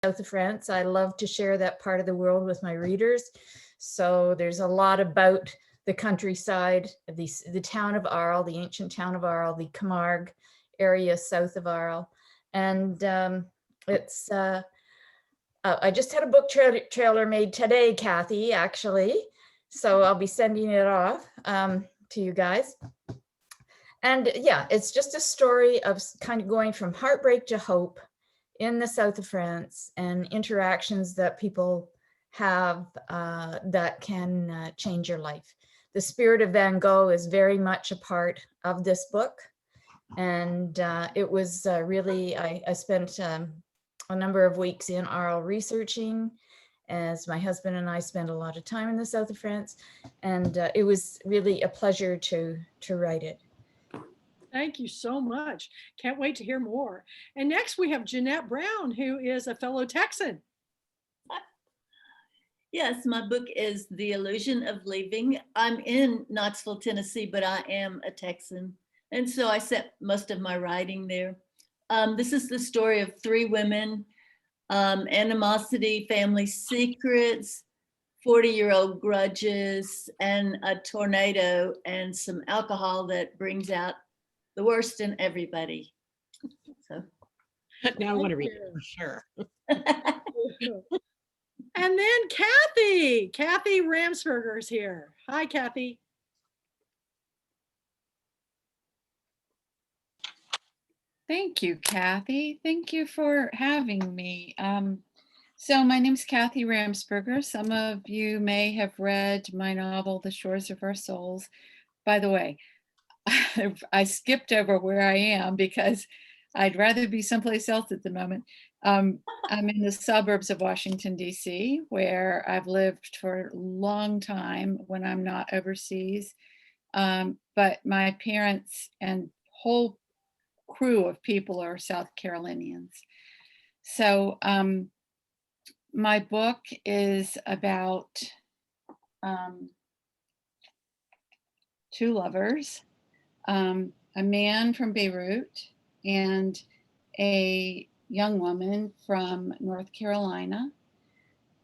south of France. I love to share that part of the world with my readers. So there's a lot about the countryside, the town of Arles, the ancient town of Arles, the Camargue area south of Arles. And it's, I just had a book trailer made today, Kathy, actually. So I'll be sending it off to you guys. And yeah, it's just a story of kind of going from heartbreak to hope in the south of France, and interactions that people have that can change your life. The spirit of Van Gogh is very much a part of this book. And it was really, I spent a number of weeks in Arles researching, as my husband and I spend a lot of time in the south of France. And it was really a pleasure to write it. Thank you so much. Can't wait to hear more. And next we have Jeanette Brown, who is a fellow Texan. Yes, my book is The Illusion of Leaving. I'm in Knoxville, Tennessee, but I am a Texan. And so I set most of my writing there. This is the story of three women, animosity, family secrets, 40-year-old grudges, and a tornado, and some alcohol that brings out the worst in everybody. So now I want to read it for sure. And then Kathy Ramsberger is here. Hi, Kathy. Thank you, Kathy. Thank you for having me. So my name is Kathy Ramsberger. Some of you may have read my novel, The Shores of Our Souls. By the way, I skipped over where I am because I'd rather be someplace else at the moment. I'm in the suburbs of Washington, D.C., where I've lived for a long time when I'm not overseas. But my parents and whole crew of people are South Carolinians. So my book is about two lovers, a man from Beirut and a young woman from North Carolina.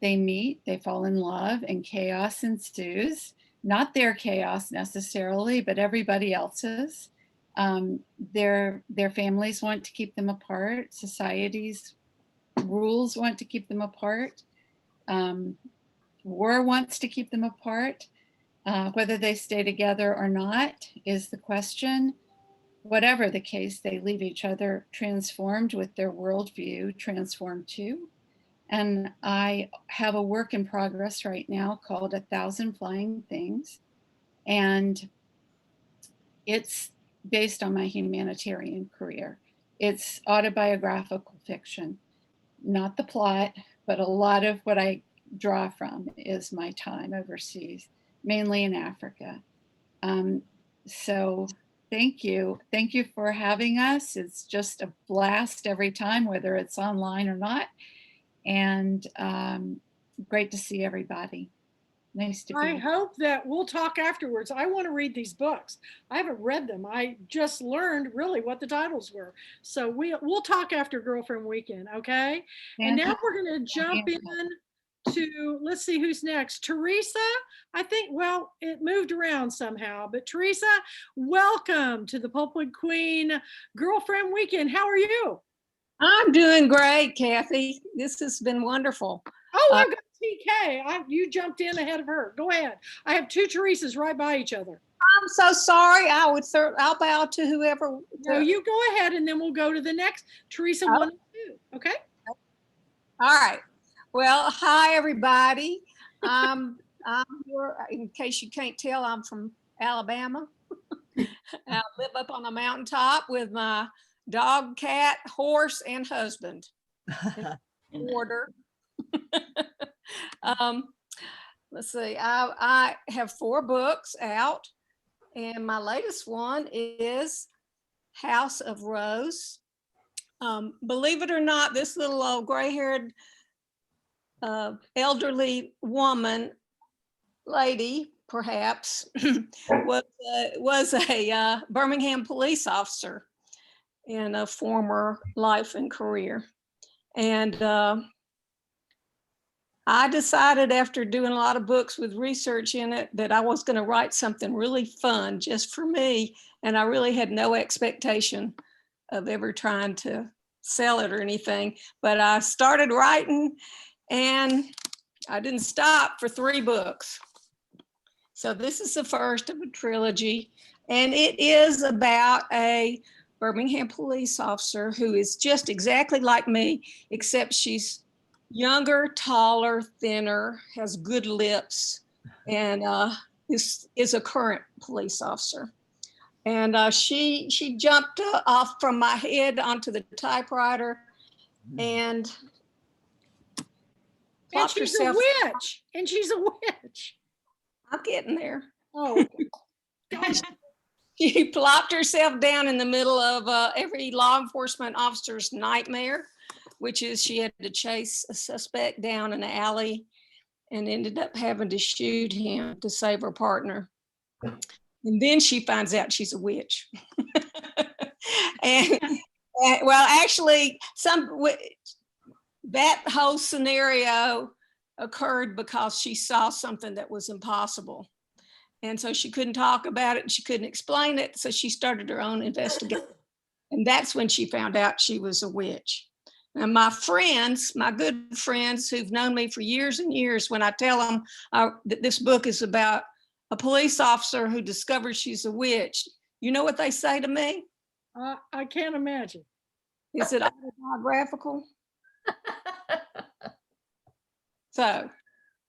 They meet, they fall in love, and chaos ensues. Not their chaos necessarily, but everybody else's. Their families want to keep them apart. Society's rules want to keep them apart. War wants to keep them apart. Whether they stay together or not is the question. Whatever the case, they leave each other transformed, with their worldview transformed too. And I have a work in progress right now called 1,000 Flying Things. And it's based on my humanitarian career. It's autobiographical fiction, not the plot, but a lot of what I draw from is my time overseas, mainly in Africa. So thank you. Thank you for having us. It's just a blast every time, whether it's online or not. And great to see everybody. Nice to be I hope that we'll talk afterwards. I want to read these books. I haven't read them. I just learned really what the titles were. So we'll talk after Girlfriend Weekend, okay? And now we're going to jump in to, let's see who's next. Teresa, I think, well, it moved around somehow, but Teresa, welcome to the Pulpwood Queen Girlfriend Weekend. How are you? I'm doing great, Kathy. This has been wonderful. Oh, I've got TK. You jumped in ahead of her. Go ahead. I have two Teresas right by each other. I'm so sorry. I'll bow to whoever. No, you go ahead, and then we'll go to the next Teresa 1 and 2. Okay. All right. Well, hi everybody. I'm here, in case you can't tell, I'm from Alabama. I live up on a mountaintop with my dog, cat, horse, and husband. In order. Let's see. I have 4 books out, and my latest one is House of Rose. Believe it or not, this little old gray-haired elderly lady, perhaps, was a Birmingham police officer in a former life and career. And I decided after doing a lot of books with research in it that I was going to write something really fun just for me. And I really had no expectation of ever trying to sell it or anything. But I started writing and I didn't stop for 3 books. So this is the first of a trilogy. And it is about a Birmingham police officer who is just exactly like me, except she's younger, taller, thinner, has good lips, and is a current police officer. And she jumped off from my head onto the typewriter and And plopped she's herself. a witch. And she's a witch. I'm getting there. Oh, gosh. She plopped herself down in the middle of every law enforcement officer's nightmare, which is she had to chase a suspect down an alley and ended up having to shoot him to save her partner. And then she finds out she's a witch. and well, actually, that whole scenario occurred because she saw something that was impossible. And so she couldn't talk about it and she couldn't explain it. So she started her own investigation. And that's when she found out she was a witch. Now, my friends, my good friends who've known me for years and years, when I tell them that this book is about a police officer who discovers she's a witch, you know what they say to me? I can't imagine. Is it autobiographical? So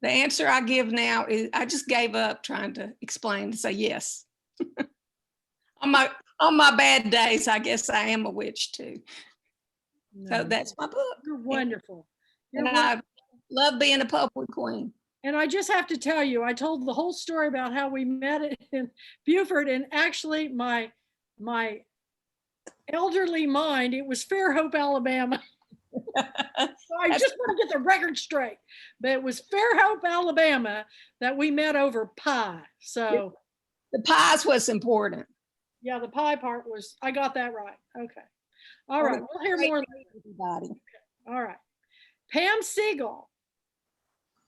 the answer I give now is I just gave up trying to explain to say yes. on my bad days, I guess I am a witch too. So that's my book. You're wonderful. And I love being a public queen. And I just have to tell you, I told the whole story about how we met in Beaufort, and actually my elderly mind, it was Fairhope, Alabama. So I just want to get the record straight. But it was Fairhope, Alabama that we met over pie. So the pies was important. Yeah, the pie part was, I got that right. Okay. All right, we'll hear more later. Everybody. All right. Pam Siegel.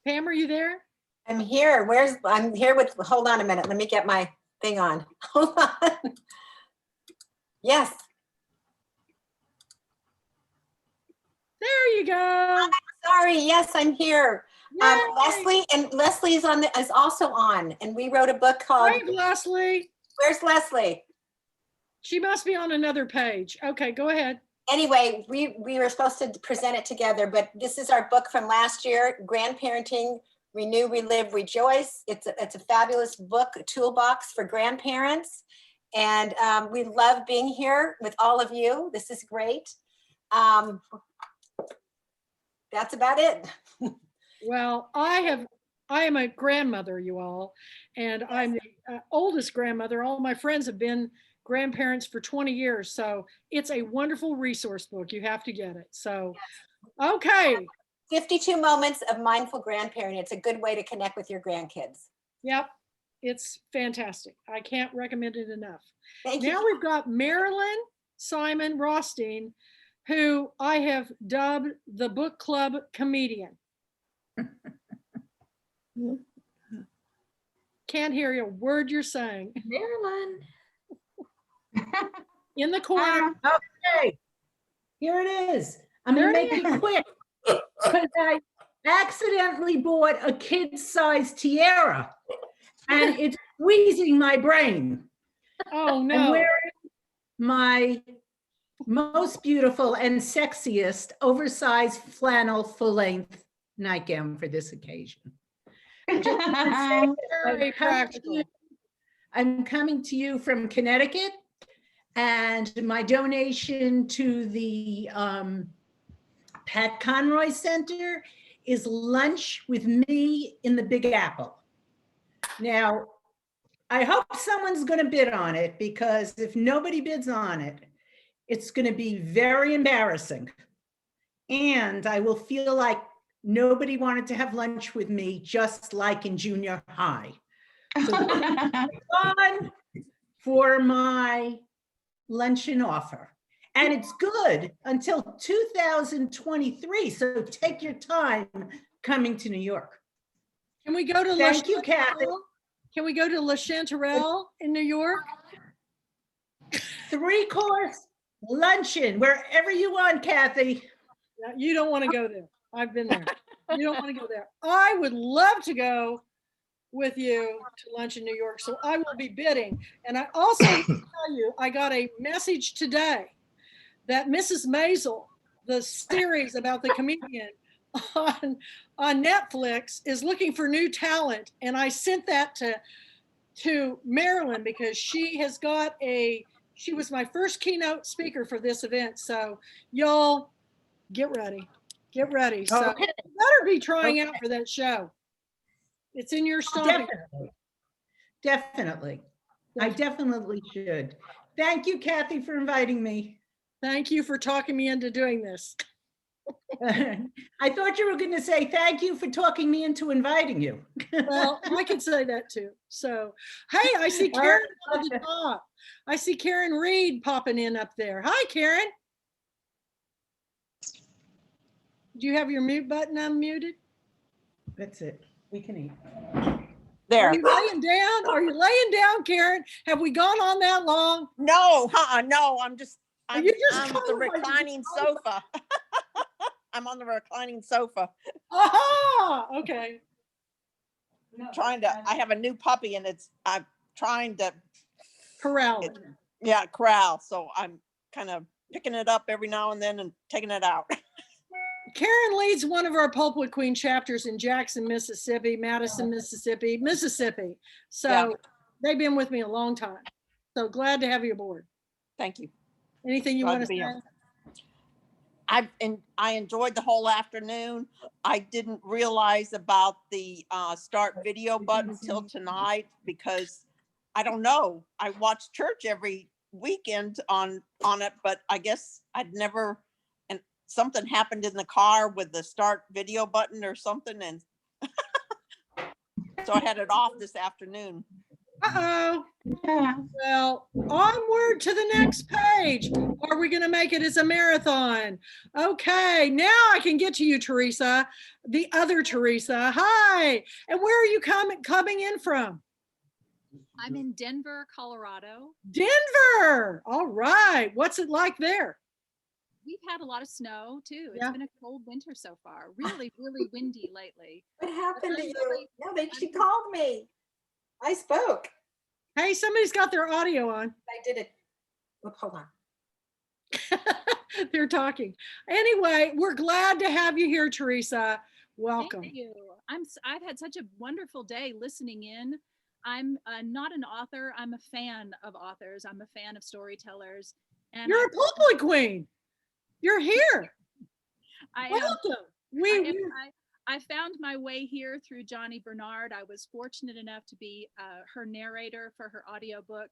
Pam, are you there? I'm here. I'm here with, hold on a minute. Let me get my thing on. Hold on. Yes. There you go. Sorry. Yes, I'm here. Yay. Leslie is also on, and we wrote a book called. Hi, Leslie. Where's Leslie? She must be on another page. Okay, go ahead. Anyway, we were supposed to present it together, but this is our book from last year, Grandparenting, Renew, Relive, Rejoice. It's a fabulous book, a toolbox for grandparents. And we love being here with all of you. This is great. That's about it. Well, I am a grandmother, you all, and I'm the oldest grandmother. All my friends have been grandparents for 20 years. So it's a wonderful resource book. You have to get it. So, okay. 52 moments of mindful grandparenting. It's a good way to connect with your grandkids. Yep. It's fantastic. I can't recommend it enough. Thank you. Now we've got Marilyn Simon Rothstein, who I have dubbed the book club comedian. Can't hear you a word you're saying. Marilyn. In the corner. Okay, here it is. I'm gonna make it quick because I accidentally bought a kid-sized tiara and it's squeezing my brain. Oh I'm no. wearing my most beautiful and sexiest oversized flannel full-length nightgown for this occasion. Very practical. I'm coming to you from Connecticut, and my donation to the Pat Conroy Center is lunch with me in the Big Apple. Now, I hope someone's going to bid on it, because if nobody bids on it, it's going to be very embarrassing. And I will feel like nobody wanted to have lunch with me, just like in junior high. So on for my luncheon offer. And it's good until 2023. So take your time, coming to New York. Can we go to Thank you, Kathy. Can we go to La Chanterelle in New York? 3-course luncheon, wherever you want, Kathy. No, you don't want to go there. I've been there. You don't want to go there. I would love to go with you to lunch in New York, so I will be bidding. And I also want to tell you, I got a message today that Mrs. Maisel, the series about the comedian on Netflix, is looking for new talent. And I sent that to Marilyn because she was my first keynote speaker for this event. So y'all get ready. Get ready. So Okay. you better be trying out for that show. It's in your stomping. Definitely. I definitely should. Thank you, Kathy, for inviting me. Thank you for talking me into doing this. I thought you were going to say thank you for talking me into inviting you. Well, I could say that too. So, hey, I see Karen at the top. I see Karen Reed popping in up there. Hi, Karen. Do you have your mute button unmuted? That's it. We can eat. There. Are you laying down? Are you laying down, Karen? Have we gone on that long? No, no, I'm You just on the kind of like- reclining sofa. I'm on the reclining sofa. Aha! Okay. I have a new puppy and I'm trying to Corral it. corral. So I'm kind of picking it up every now and then and taking it out. Karen leads one of our Pulpwood Queen chapters in Jackson, Mississippi, Madison, Mississippi. So Yeah. they've been with me a long time. So glad to have you aboard. Thank you. Anything you Glad want to to be say? here. I enjoyed the whole afternoon. I didn't realize about the start video button till tonight because I don't know. I watch church every weekend on it, but I guess I'd never, and something happened in the car with the start video button or something, and so I had it off this afternoon. Uh-oh. Well, onward to the next page. Are we going to make it as a marathon? Okay, now I can get to you, Teresa, the other Teresa. Hi. And where are you coming in from? I'm in Denver, Colorado. Denver. All right. What's it like there? We've had a lot of snow too. It's Yeah. been a cold winter so far. Really, really windy lately. What happened to I'm you? really- No, she called me. I spoke. Hey, somebody's got their audio on. I did it. Oh, hold on. They're talking. Anyway, we're glad to have you here, Teresa. Welcome. Thank you. I've had such a wonderful day listening in. I'm not an author. I'm a fan of authors. I'm a fan of storytellers. And You're a Pulpwood Queen. You're here. I am. Welcome. I found my way here through Johnny Bernard. I was fortunate enough to be her narrator for her audiobook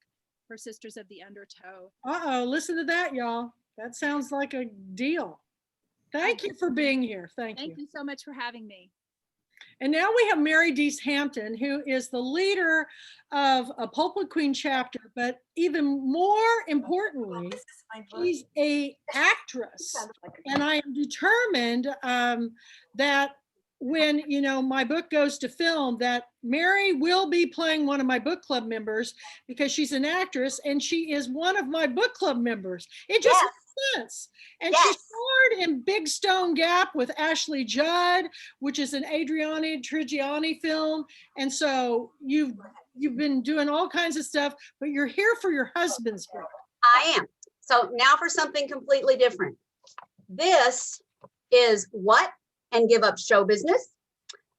for Sisters of the Undertow. Uh-oh, listen to that, y'all. That sounds like a deal. Thank you for being here. Thank you. Thank you so much for having me. And now we have Mary Deese Hampton, who is the leader of a Pulpwood Queen chapter, but even more importantly, she's an actress. And I am determined that when my book goes to film, that Mary will be playing one of my book club members because she's an actress and she is one of my book club members. It just makes sense. And she starred in Big Stone Gap with Ashley Judd, which is an Adriana Trigiani film. And so you've been doing all kinds of stuff, but you're here for your husband's book. I am. So now for something completely different. This is What and Give Up Show Business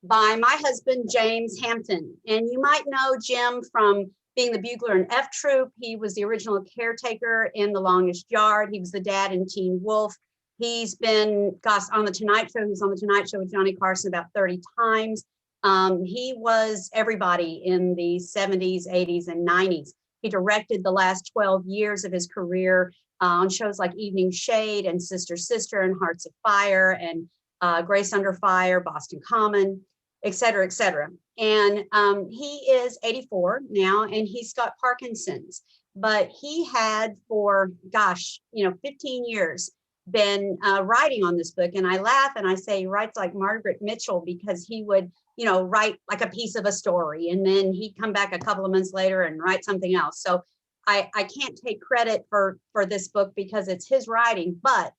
by my husband, James Hampton. And you might know Jim from being the bugler in F Troop. He was the original caretaker in The Longest Yard. He was the dad in Teen Wolf. He's been on The Tonight Show. He was on The Tonight Show with Johnny Carson about 30 times. He was everybody in the 70s, 80s, and 90s. He directed the last 12 years of his career on shows like Evening Shade and Sister Sister and Hearts of Fire and Grace Under Fire, Boston Common, et cetera, et cetera. And he is 84 now, and he's got Parkinson's. But he had for, 15 years been writing on this book. And I laugh and I say he writes like Margaret Mitchell, because he would, write like a piece of a story and then he'd come back a couple of months later and write something else. So I can't take credit for this book because it's his writing, but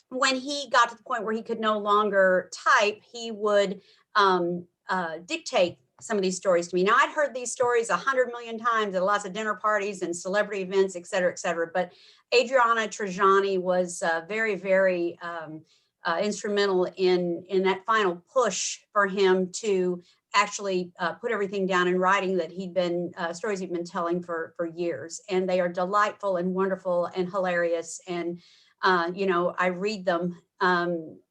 when he got to the point where he could no longer type, he would dictate some of these stories to me. Now, I'd heard these stories 100 million times at lots of dinner parties and celebrity events, et cetera, but Adriana Trajani was very, very instrumental in that final push for him to actually put everything down in writing that stories he'd been telling for years. And they are delightful and wonderful and hilarious. And I read them and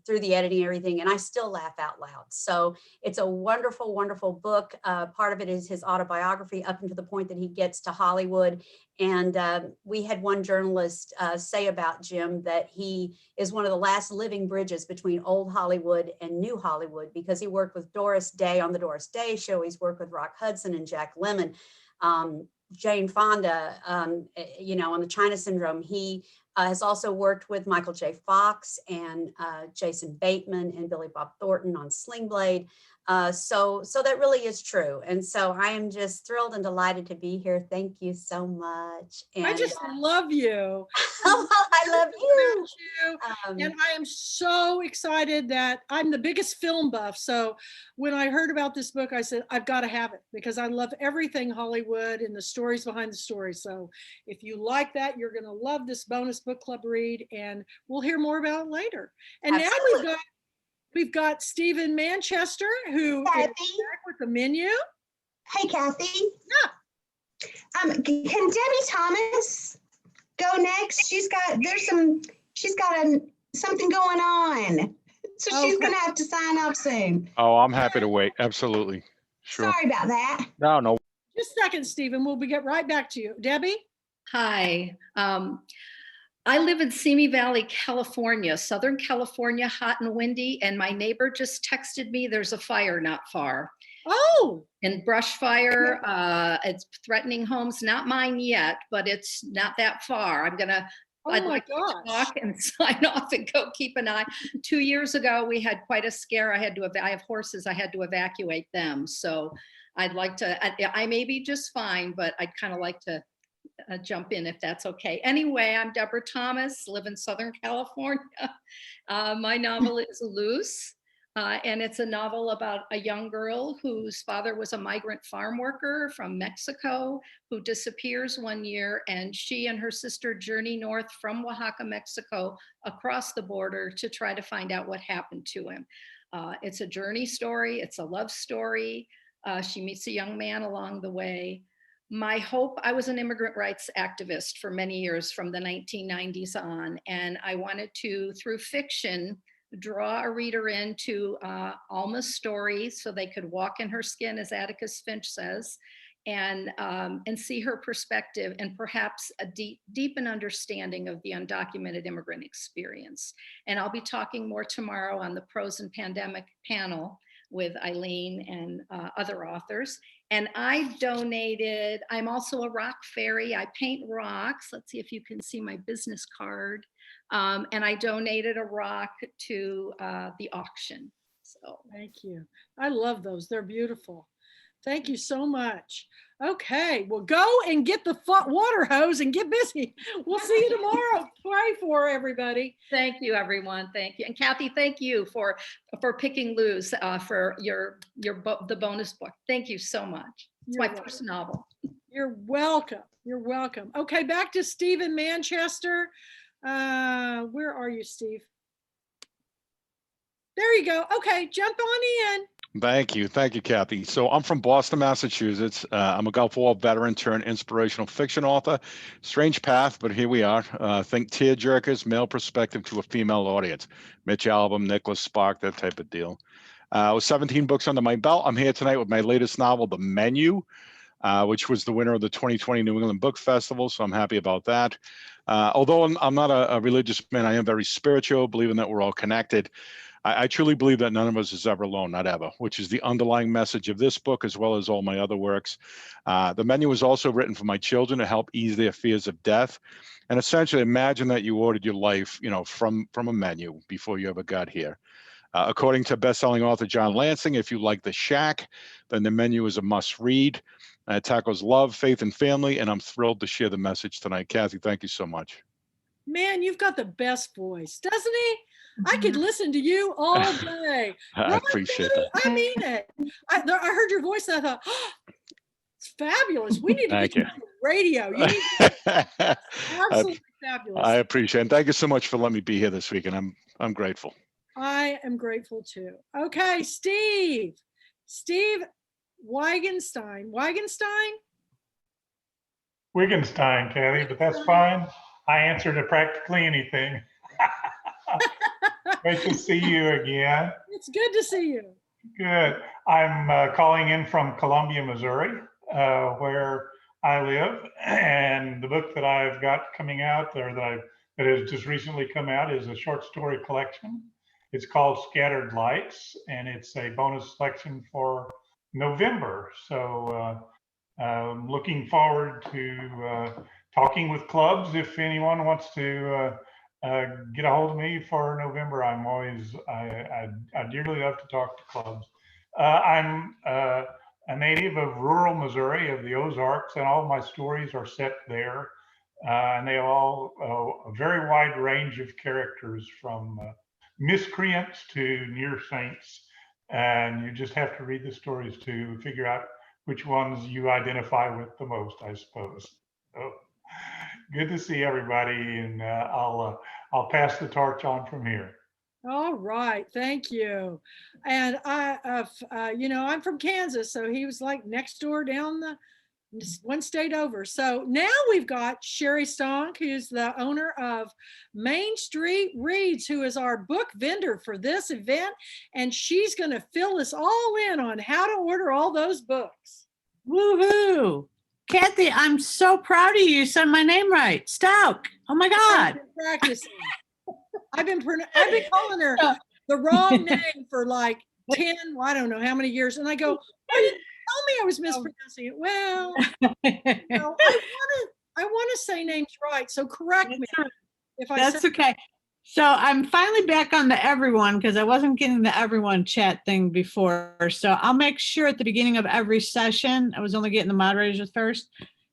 through the editing and everything, and I still laugh out loud. So it's a wonderful, wonderful book. Part of it is his autobiography up until the point that he gets to Hollywood. And we had one journalist say about Jim that he is one of the last living bridges between old Hollywood and new Hollywood, because he worked with Doris Day on the Doris Day Show. He's worked with Rock Hudson and Jack Lemmon. Jane Fonda, on the China Syndrome. He has also worked with Michael J. Fox and Jason Bateman and Billy Bob Thornton on Sling Blade. So that really is true. And so I am just thrilled and delighted to be here. Thank you so much. And I just love you. I love you. And I am so excited that I'm the biggest film buff. So when I heard about this book, I said, I've got to have it because I love everything Hollywood and the stories behind the stories. So if you like that, you're going to love this bonus book club read, and we'll hear more about it later. And Absolutely. now we've got Stephen Manchester, who is back with the menu. Hey, Kathy. Yeah. Can Debbie Thomas go next? She's got something going on. So she's going to have to sign up soon. Oh, I'm happy to wait. Absolutely. Sure. Sorry about that. No. Just a second, Stephen. We'll get right back to you. Debbie? Hi. I live in Simi Valley, California, Southern California, hot and windy. And my neighbor just texted me there's a fire not far. Oh. And brush fire, it's threatening homes, not mine yet, but it's not that far. I'd like to talk and sign off and go keep an eye. 2 years ago, we had quite a scare. I have horses, I had to evacuate them. So I'd like to, I may be just fine, but I'd kind of like to jump in if that's okay. Anyway, I'm Deborah Thomas, live in Southern California. My novel is Loose. And it's a novel about a young girl whose father was a migrant farm worker from Mexico who disappears one year, and she and her sister journey north from Oaxaca, Mexico, across the border to try to find out what happened to him. It's a journey story. It's a love story. She meets a young man along the way. I was an immigrant rights activist for many years from the 1990s on, and I wanted to, through fiction, draw a reader into Alma's story so they could walk in her skin, as Atticus Finch says, and see her perspective and perhaps a deepen understanding of the undocumented immigrant experience. And I'll be talking more tomorrow on the Prose and Pandemic panel with Eileen and other authors. And I'm also a rock fairy. I paint rocks. Let's see if you can see my business card. And I donated a rock to the auction. So thank you. I love those. They're beautiful. Thank you so much. Okay, well, go and get the water hose and get busy. We'll see you tomorrow. Pray for everybody. Thank you, everyone. Thank you. And Kathy, thank you for picking Lose for the bonus book. Thank you so much. It's my first novel. You're welcome. You're welcome. Okay, back to Stephen Manchester. Where are you, Steve? There you go. Okay, jump on in. Thank you, Kathy. So I'm from Boston, Massachusetts. I'm a Gulf War veteran turned inspirational fiction author. Strange path, but here we are. Think tearjerkers, male perspective to a female audience. Mitch Albom, Nicholas Spark, that type of deal. With 17 books under my belt, I'm here tonight with my latest novel, The Menu, which was the winner of the 2020 New England Book Festival, so I'm happy about that. Although I'm not a religious man, I am very spiritual, believing that we're all connected. I truly believe that none of us is ever alone, not ever, which is the underlying message of this book as well as all my other works. The menu was also written for my children to help ease their fears of death. And essentially imagine that you ordered your life, from a menu before you ever got here. According to best-selling author John Lansing, if you like The Shack, then the menu is a must-read. It tackles love, faith, and family, and I'm thrilled to share the message tonight. Kathy, thank you so much. Man, you've got the best voice, doesn't he? I could listen to you all day. I Right, appreciate Betty? that. I mean it. I heard your voice and I thought, oh, it's fabulous. We need to Thank get you you. on the radio. You need to absolutely fabulous. I appreciate it. And thank you so much for letting me be here this week, and I'm grateful. I am grateful too. Okay, Steve Wittgenstein. Wittgenstein, Kathy, but that's fine. I answer to practically anything. Great to see you again. It's good to see you. Good. I'm calling in from Columbia, Missouri, where I live. And the book that I've got coming out, or that has just recently come out, is a short story collection. It's called Scattered Lights, and it's a bonus selection for November. So I'm looking forward to talking with clubs. If anyone wants to get a hold of me for November, I dearly love to talk to clubs. I'm a native of rural Missouri, of the Ozarks, and all of my stories are set there. And they have all a very wide range of characters, from miscreants to near saints. And you just have to read the stories to figure out which ones you identify with the most, I suppose. So, good to see everybody, and I'll pass the torch on from here. All right, thank you. And I'm from Kansas, so he was like next door down one state over. So now we've got Sherry Stonk, who's the owner of Main Street Reads, who is our book vendor for this event, and she's going to fill us all in on how to order all those books. Woohoo! Kathy, I'm so proud of you. You said my name right. Stout. Oh my God. I've been practicing. I've been calling her the wrong name for like 10, I don't know how many years. And I go, why didn't you tell me I was mispronouncing it? Well, I want to say names right. So correct me if I That's say. okay. So I'm finally back on the everyone, because I wasn't getting the everyone chat thing before. So I'll make sure at the beginning of every session, I was only getting the moderators at first.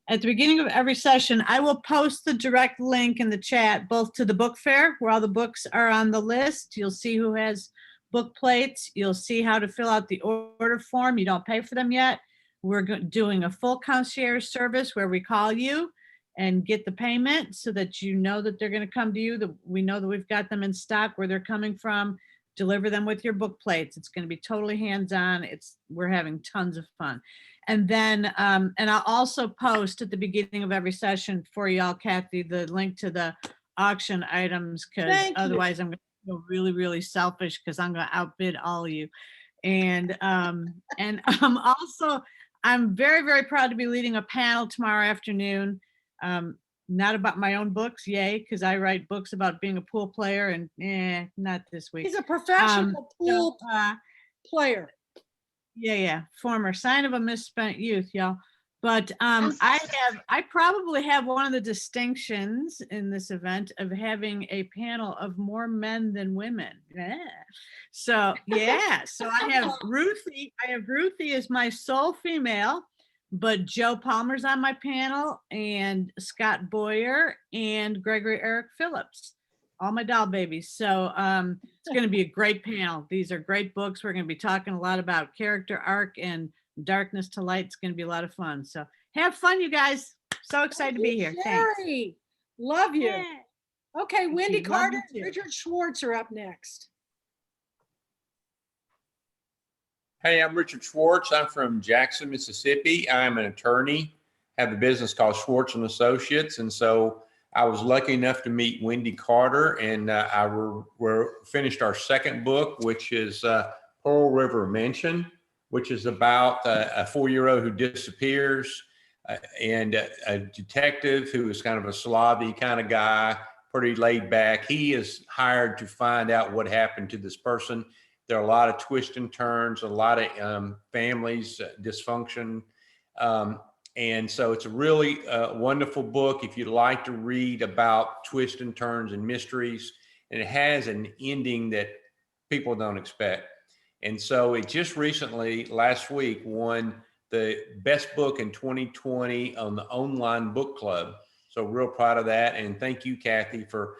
At the beginning of every session, I will post the direct link in the chat, both to the book fair, where all the books are on the list. You'll see who has book plates. You'll see how to fill out the order form. You don't pay for them yet. We're doing a full concierge service where we call you and get the payment so that you know that they're going to come to you, that we know that we've got them in stock, where they're coming from, deliver them with your book plates. It's going to be totally hands-on. We're having tons of fun. And then, and I'll also post at the beginning of every session for y'all, Kathy, the link to the auction items, because otherwise I'm going to feel really, really selfish, because I'm going to outbid all of you. And also, I'm very, very proud to be leading a panel tomorrow afternoon. Not about my own books, yay, because I write books about being a pool player, and not this week. He's a professional pool player. Yeah, former sign of a misspent youth, y'all. But I probably have one of the distinctions in this event of having a panel of more men than women. Yeah. So I have Ruthie. As my sole female, but Joe Palmer's on my panel, and Scott Boyer and Gregory Eric Phillips, all my doll babies. So it's going to be a great panel. These are great books. We're going to be talking a lot about character arc and darkness to light. It's going to be a lot of fun. So have fun, you guys. So excited to be here. Thanks. Love you. Yeah. Okay, Wendy you. Love Carter you and too. Richard Schwartz are up next. Hey, I'm Richard Schwartz. I'm from Jackson, Mississippi. I'm an attorney, have a business called Schwartz and Associates. And so I was lucky enough to meet Wendy Carter, and we finished our second book, which is Pearl River Mansion, which is about a 4-year-old who disappears and a detective who is kind of a slobby kind of guy pretty laid back. He is hired to find out what happened to this person. There are a lot of twists and turns, a lot of families dysfunction. And so it's a really wonderful book if you'd like to read about twists and turns and mysteries. And it has an ending that people don't expect. And so it just recently, last week, won the best book in 2020 on the online book club. So real proud of that. And thank you, Kathy, for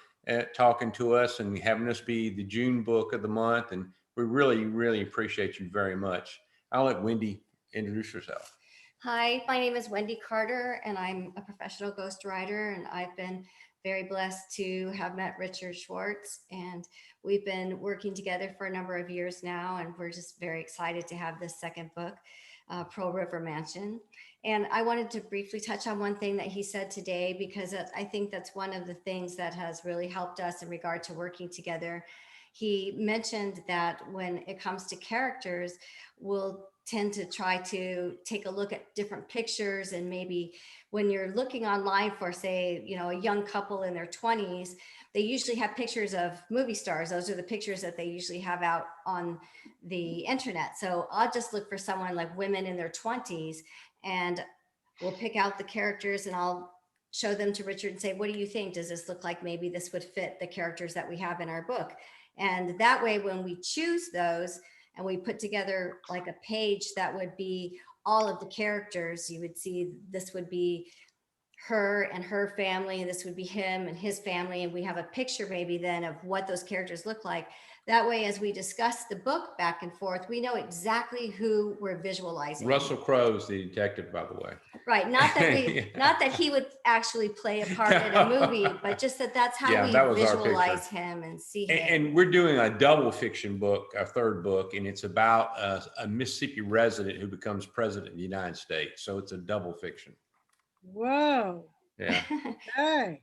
talking to us and having us be the June book of the month. And we really, really appreciate you very much. I'll let Wendy introduce herself. Hi, my name is Wendy Carter, and I'm a professional ghostwriter, and I've been very blessed to have met Richard Schwartz, and we've been working together for a number of years now, and we're just very excited to have this second book, Pearl River Mansion. And I wanted to briefly touch on one thing that he said today, because I think that's one of the things that has really helped us in regard to working together. He mentioned that when it comes to characters, we'll tend to try to take a look at different pictures, and maybe when you're looking online for, say, you know, a young couple in their 20s, they usually have pictures of movie stars. Those are the pictures that they usually have out on the internet. So I'll just look for someone like women in their 20s, and we'll pick out the characters and I'll show them to Richard and say, what do you think? Does this look like maybe this would fit the characters that we have in our book? And that way, when we choose those, and we put together like a page that would be all of the characters, you would see this would be her and her family, and this would be him and his family. And we have a picture maybe then of what those characters look like. That way, as we discuss the book back and forth, we know exactly who we're visualizing. Russell Crowe's the detective, by the way. Right. Not that we, Yeah. not that he would actually play a part in a movie, but just that that's how Yeah, we that was our visualize picture. him and see him. And we're doing a double fiction book, our third book, and it's about a Mississippi resident who becomes president of the United States. So it's a double fiction. Whoa. Yeah. Okay.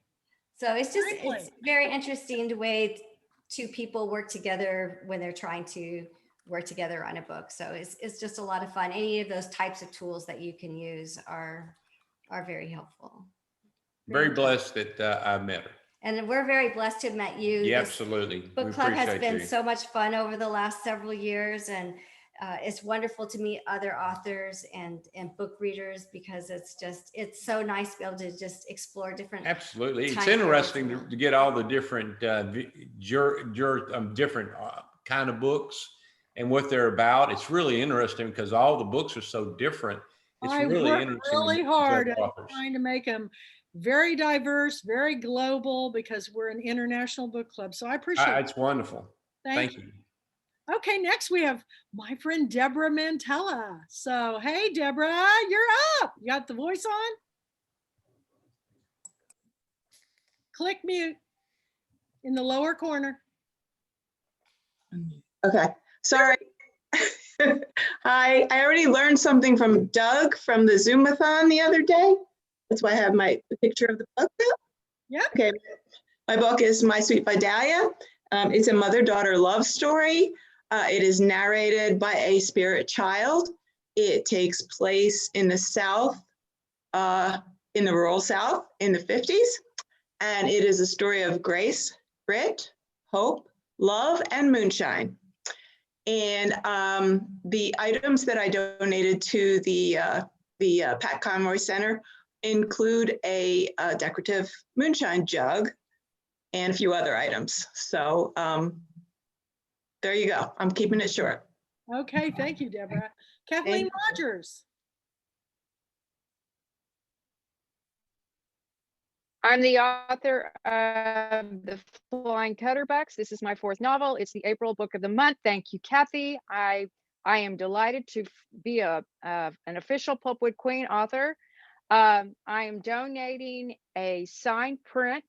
So it's just, Really? it's very interesting the way two people work together when they're trying to work together on a book. So it's just a lot of fun. Any of those types of tools that you can use are very helpful. Very blessed that I met her. And we're very blessed to have met you. Yeah, This absolutely. book We club has appreciate been you. so much fun over the last several years, and it's wonderful to meet other authors and book readers, because it's so nice to be able to just explore different. Absolutely. It's time periods. interesting to get all the different different kind of books and what they're about. It's really interesting because all the books are so different. It's I really worked interesting. really to meet hard other at authors. trying to make them very diverse, very global, because we're an international book club. So I appreciate it. It's wonderful. Thank you. Okay, next we have my friend Deborah Mantella. So, hey, Deborah, you're up. You got the voice on? Click mute in the lower corner. Okay, sorry. Hi, I already learned something from Doug from the Zoomathon the other day. That's why I have the picture of the book up. Yeah. Okay, my book is My Sweet Vidalia. It's a mother-daughter love story. It is narrated by a spirit child. It takes place in the South, in the rural South in the 50s. And it is a story of grace, grit, hope, love, and moonshine. And the items that I donated to the Pat Conroy Center include a decorative moonshine jug and a few other items. So there you go. I'm keeping it short. Okay, thank you, Deborah. Kathleen Rogers. I'm the author of The Flying Cutterbacks. This is my fourth novel. It's the April book of the month. Thank you, Kathy. I am delighted to be an official Pulpwood Queen author. I am donating a signed print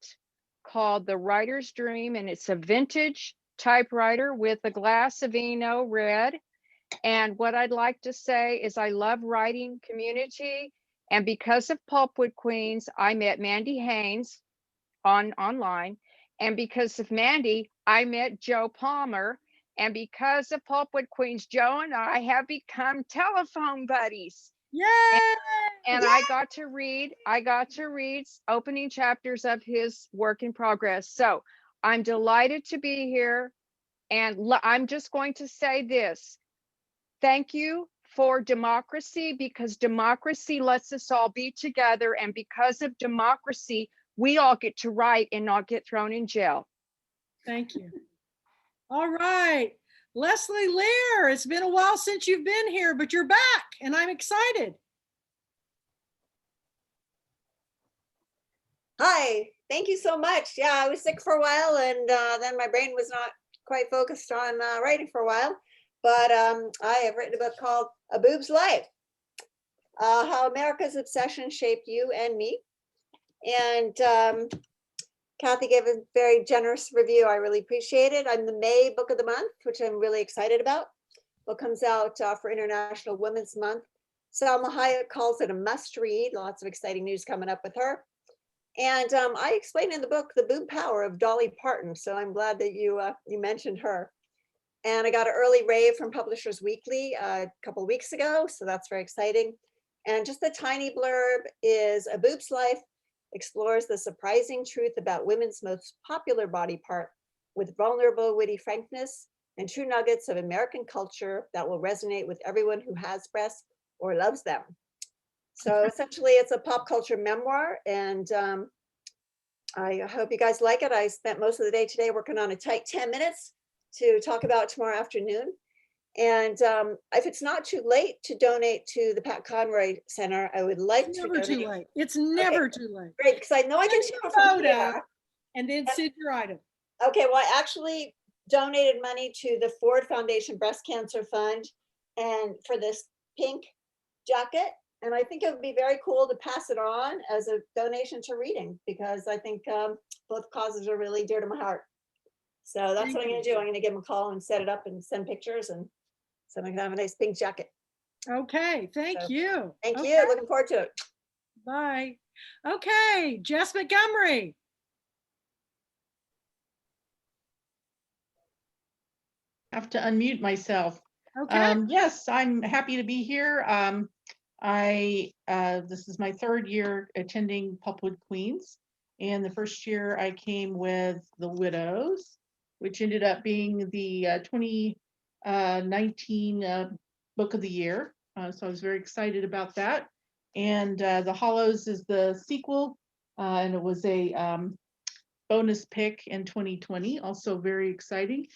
called The Writer's Dream, and it's a vintage typewriter with a glass of Eno red. And what I'd like to say is I love writing community. And because of Pulpwood Queens, I met Mandy Haynes online. And because of Mandy, I met Joe Palmer. And because of Pulpwood Queens, Joe and I have become telephone buddies. Yay! And I got to read opening chapters of his work in progress. So I'm delighted to be here. And I'm just going to say this. Thank you for democracy, because democracy lets us all be together. And because of democracy, we all get to write and not get thrown in jail. Thank you. All right. Leslie Lear, it's been a while since you've been here, but you're back and I'm excited. Hi, thank you so much. Yeah, I was sick for a while and then my brain was not quite focused on writing for a while. But I have written a book called A Boob's Life, How America's Obsession Shaped You and Me. And Kathy gave a very generous review. I really appreciate it. I'm the May book of the month, which I'm really excited about. Book comes out for International Women's Month. Salma Hayek calls it a must read. Lots of exciting news coming up with her. And I explain in the book the boob power of Dolly Parton. So I'm glad that you mentioned her. And I got an early rave from Publishers Weekly a couple of weeks ago. So that's very exciting. And just a tiny blurb is A Boob's Life explores the surprising truth about women's most popular body part with vulnerable, witty frankness and true nuggets of American culture that will resonate with everyone who has breasts or loves them. So essentially it's a pop culture memoir, and I hope you guys like it. I spent most of the day today working on a tight 10 minutes to talk about tomorrow afternoon. And if it's not too late to donate to the Pat Conroy Center, I would like to donate. It's never too late. It's never too late. Great, because I know I can share it from here. And then send your item. Okay, well, I actually donated money to the Ford Foundation Breast Cancer Fund and for this pink jacket. And I think it would be very cool to pass it on as a donation to reading, because I think both causes are really dear to my heart. So that's what I'm going to do. I'm going to give them a call and set it up and send pictures, and so I'm going to have a nice pink jacket. Okay, thank you. Thank you. Looking forward to it. Bye. Okay, Jess Montgomery. Have to unmute myself. Okay. Yes, I'm happy to be here. This is my third year attending Pulpwood Queens, and the first year I came with The Widows, which ended up being the 2019 book of the year. So I was very excited about that. And The Hollows is the sequel, and it was a bonus pick in 2020, also very exciting.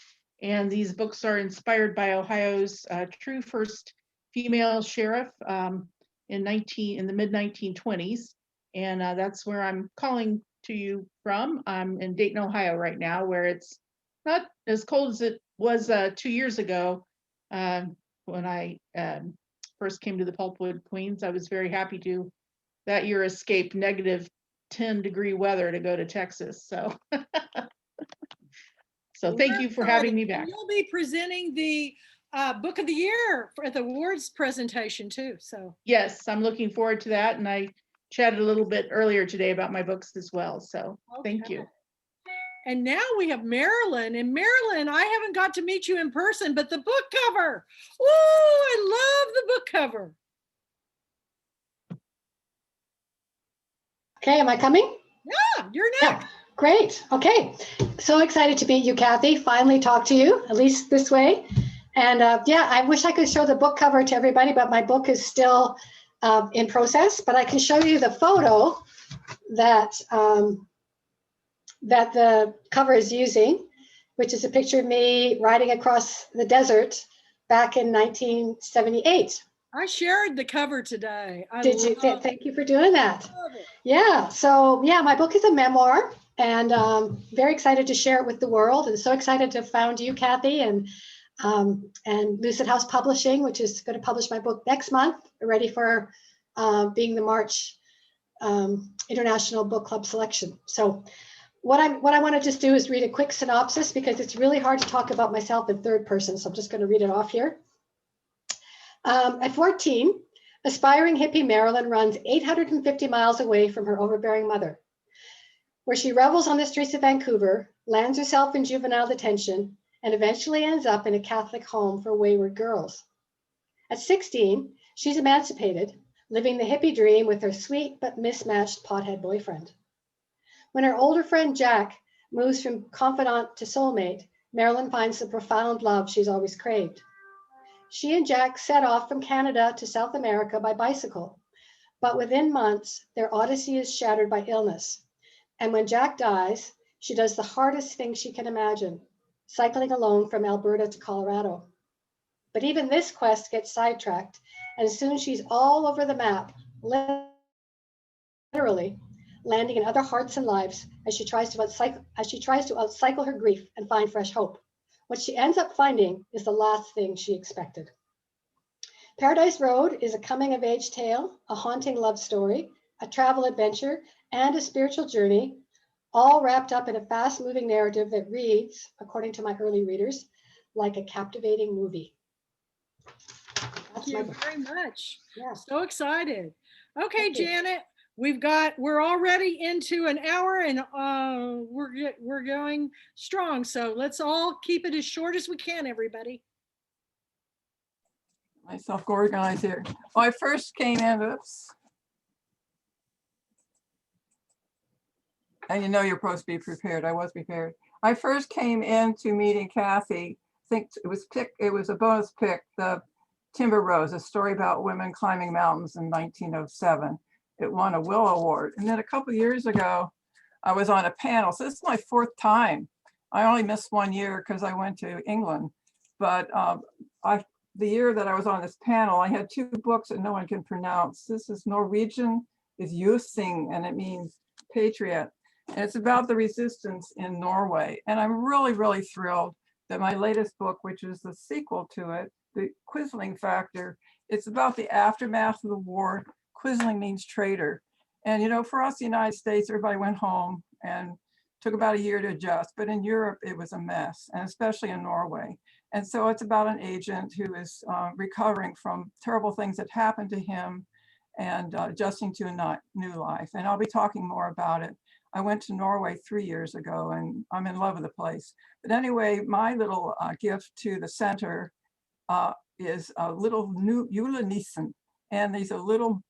And these books are inspired by Ohio's true first female sheriff in the mid 1920s. And that's where I'm calling to you from. I'm in Dayton, Ohio right now, where it's not as cold as it was 2 years ago when I first came to the Pulpwood Queens. I was very happy to that year escape negative 10-degree weather to go to Texas. So, so thank you for having me back. You'll be presenting the book of the year at the awards presentation too. So yes, I'm looking forward to that. And I chatted a little bit earlier today about my books as well. So thank you. And now we have Marilyn. And Marilyn, I haven't got to meet you in person, but the book cover. Ooh, I love the book cover. Okay, am I coming? Yeah, you're next. Yeah, great. Okay, so excited to meet you, Kathy. Finally talk to you, at least this way. And yeah, I wish I could show the book cover to everybody, but my book is still in process. But I can show you the photo that that the cover is using, which is a picture of me riding across the desert back in 1978. I shared the cover today. Did you? Thank you for doing that. Yeah. So yeah, my book is a memoir, and very excited to share it with the world, and so excited to found you, Kathy, and Lucid House Publishing, which is going to publish my book next month, ready for being the March International Book Club selection. So what I want to just do is read a quick synopsis, because it's really hard to talk about myself in third person. So I'm just going to read it off here. At 14, aspiring hippie Marilyn runs 850 miles away from her overbearing mother, where she revels on the streets of Vancouver, lands herself in juvenile detention, and eventually ends up in a Catholic home for wayward girls. At 16, she's emancipated, living the hippie dream with her sweet but mismatched pothead boyfriend. When her older friend Jack moves from confidant to soulmate, Marilyn finds the profound love she's always craved. She and Jack set off from Canada to South America by bicycle, but within months, their odyssey is shattered by illness. And when Jack dies, she does the hardest thing she can imagine, cycling alone from Alberta to Colorado. But even this quest gets sidetracked, and soon she's all over the map, literally, landing in other hearts and lives as she tries to outcycle her grief and find fresh hope. What she ends up finding is the last thing she expected. Paradise Road is a coming-of-age tale, a haunting love story, a travel adventure, and a spiritual journey, all wrapped up in a fast-moving narrative that reads, according to my early readers, like a captivating movie. Thank you very much. Yeah. So excited. Okay, Janet, we're already into an hour and we're going strong. So let's all keep it as short as we can, everybody. Myself organized here. When I first came in, oops. And you know you're supposed to be prepared. I was prepared. I first came into meeting Kathy. I think it was a bonus pick, the Timber Rose, a story about women climbing mountains in 1907. It won a Will Award. And then a couple of years ago, I was on a panel. So this is my 4th time. I only missed 1 year because I went to England. But the year that I was on this panel, I had 2 books that no one can pronounce. This is Norwegian, is Jusing, and it means patriot. And it's about the resistance in Norway. And I'm really, really thrilled that my latest book, which is the sequel to it, The Quisling Factor, it's about the aftermath of the war. Quisling means traitor. And you know, for us, the United States, everybody went home and took about a year to adjust. But in Europe, it was a mess, and especially in Norway. And so it's about an agent who is recovering from terrible things that happened to him and adjusting to a new life. And I'll be talking more about it. I went to Norway 3 years ago and I'm in love with the place. But anyway, my little gift to the center is a little new julenissen. And these are little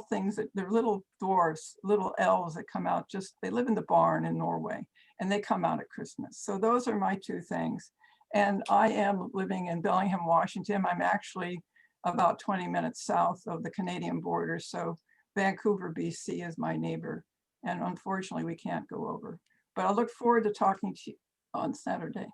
things that they're little dwarfs, little elves that come out they live in the barn in Norway and they come out at Christmas. So those are my 2 things. And I am living in Bellingham, Washington. I'm actually about 20 minutes south of the Canadian border. So Vancouver, BC is my neighbor. And unfortunately, we can't go over. But I look forward to talking to you on Saturday.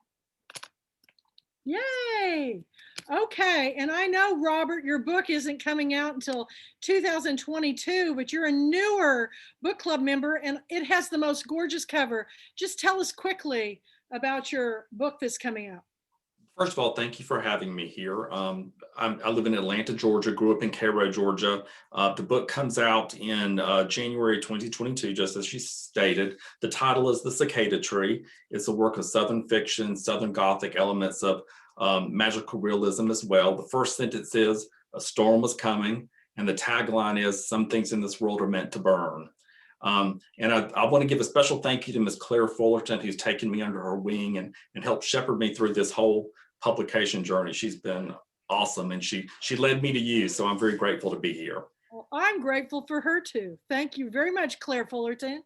Yay. Okay. And I know, Robert, your book isn't coming out until 2022, but you're a newer book club member and it has the most gorgeous cover. Just tell us quickly about your book that's coming out. First of all, thank you for having me here. I live in Atlanta, Georgia, grew up in Cairo, Georgia. The book comes out in January 2022, just as she stated. The title is The Cicada Tree. It's a work of Southern fiction, Southern Gothic elements of magical realism as well. The first sentence is, "A storm was coming," and the tagline is, "Some things in this world are meant to burn." And I want to give a special thank you to Ms. Claire Fullerton, who's taken me under her wing and helped shepherd me through this whole publication journey. She's been awesome and she led me to you. So I'm very grateful to be here. Well, I'm grateful for her too. Thank you very much, Claire Fullerton.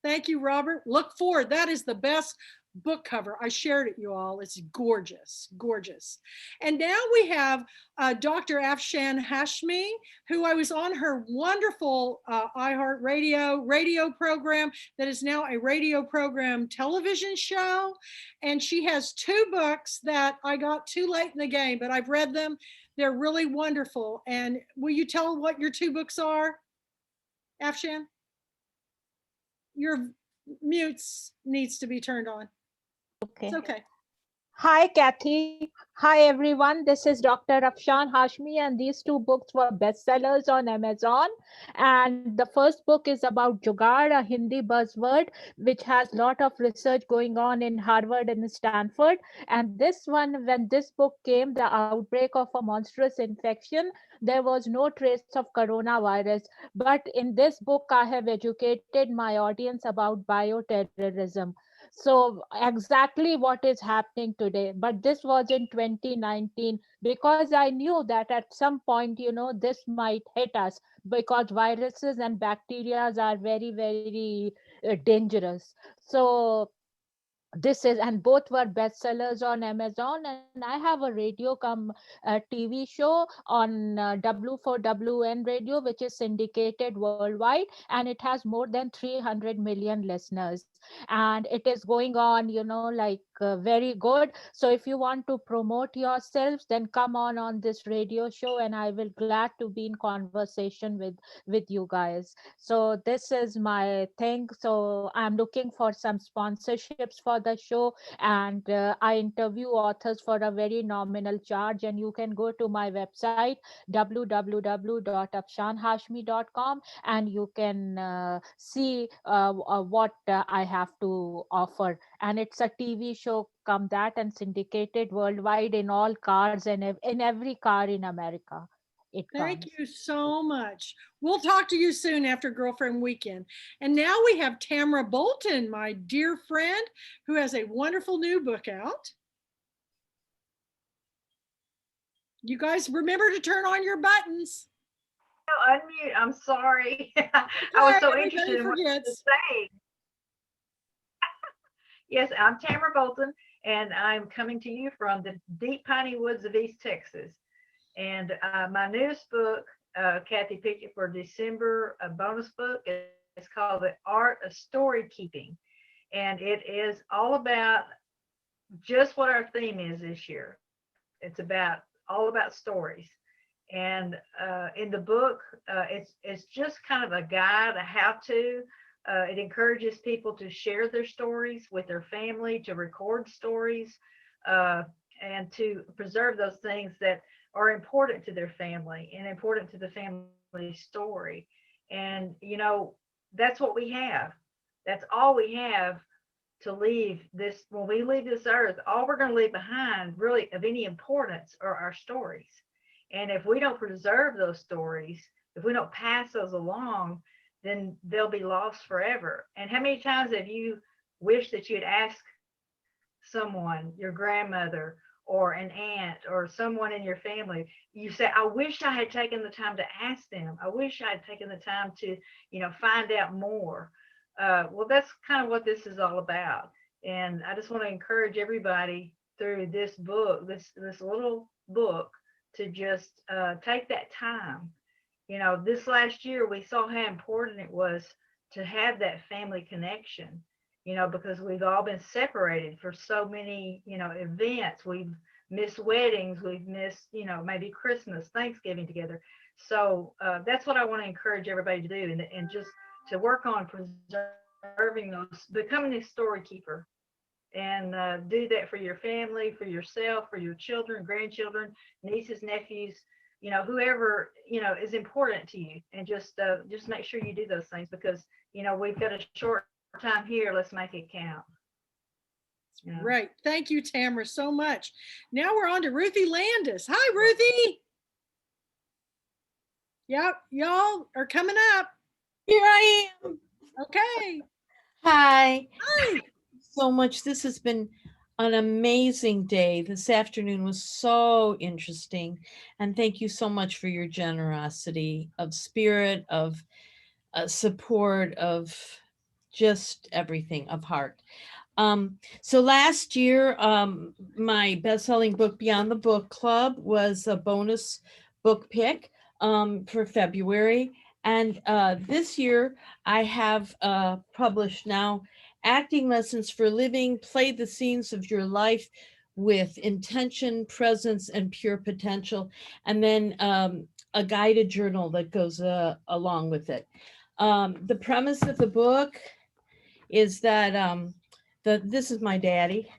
Thank you, Robert. Look forward. That is the best book cover. I shared it, you all. It's gorgeous, gorgeous. And now we have Dr. Afshan Hashmi, who I was on her wonderful iHeart radio program that is now a radio program television show. And she has 2 books that I got too late in the game, but I've read them. They're really wonderful. And will you tell what your 2 books are, Afshan? Your mutes needs to be turned on. Okay. It's okay. Hi, Kathy. Hi, everyone. This is Dr. Afshan Hashmi, and these 2 books were bestsellers on Amazon. And the first book is about Jugaad, a Hindi buzzword, which has a lot of research going on in Harvard and Stanford. And this one, when this book came, the outbreak of a monstrous infection, there was no trace of coronavirus. But in this book, I have educated my audience about bioterrorism. So exactly what is happening today. But this was in 2019 because I knew that at some point, this might hit us because viruses and bacteria are very, very dangerous. So this is, and both were bestsellers on Amazon, and I have a radio come TV show on W4WN radio, which is syndicated worldwide, and it has more than 300 million listeners, and it is going on, like very good. So if you want to promote yourselves, then come on this radio show, and I will glad to be in conversation with you guys. So this is my thing. So I'm looking for some sponsorships for the show, and I interview authors for a very nominal charge. And you can go to my website www.afshanhashmi.com, and you can see what I have to offer. And it's a TV show come that, and syndicated worldwide in all cars and in every car in America. It Thank comes. you so much. We'll talk to you soon after Girlfriend Weekend. And now we have Tamara Bolton, my dear friend, who has a wonderful new book out. You guys remember to turn on your buttons. Unmute. I'm sorry. I was so interested in what you were saying. Yes, I'm Tamara Bolton, and I'm coming to you from the deep piney woods of East Texas. And my newest book, Kathy picked it for December, a bonus book. It's called The Art of Story Keeping. And it is all about just what our theme is this year. It's all about stories. And in the book, it's just kind of a guide, a how-to. It encourages people to share their stories with their family, to record stories, and to preserve those things that are important to their family and important to the family story. And, that's what we have. That's all we have to leave this. When we leave this earth, all we're going to leave behind really of any importance are our stories. And if we don't preserve those stories, if we don't pass those along, then they'll be lost forever. And how many times have you wished that you'd ask someone, your grandmother or an aunt or someone in your family, you say, I wish I had taken the time to ask them. I wish I had taken the time to, find out more. Well, that's kind of what this is all about. And I just want to encourage everybody through this book, this little book, to just take that time. This last year, we saw how important it was to have that family connection, because we've all been separated for so many, events. We've missed weddings, we've missed, maybe Christmas, Thanksgiving together. So that's what I want to encourage everybody to do, and just to work on preserving those, becoming a story keeper, and do that for your family, for yourself, for your children, grandchildren, nieces, nephews, whoever, is important to you. And just make sure you do those things, because, we've got a short time here. Let's make it count. Right. Thank you, Tamara, so much. Now we're on to Ruthie Landis. Hi, Ruthie. Yep, y'all are coming up. Here I am. Okay. Hi. Hi. So much. This has been an amazing day. This afternoon was so interesting. And thank you so much for your generosity of spirit, of support, of just everything, of heart. So last year, my best-selling book, Beyond the Book Club, was a bonus book pick for February. And this year, I have published now Acting Lessons for Living, Play the Scenes of Your Life with Intention, Presence, and Pure Potential. And then a guided journal that goes along with it. The premise of the book is that this is my daddy,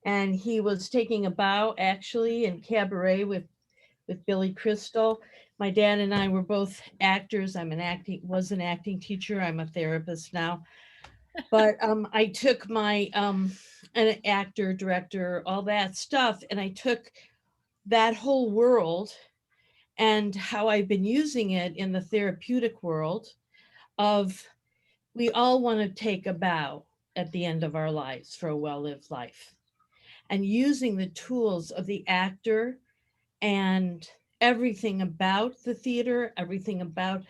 and he was taking a bow actually in cabaret with Billy Crystal. My dad and I were both actors. Was an acting teacher. I'm a therapist now. But I took my an actor, director, all that stuff, and I took that whole world and how I've been using it in the therapeutic world of we all want to take a bow at the end of our lives for a well-lived life. And using the tools of the actor and everything about the theater, everything about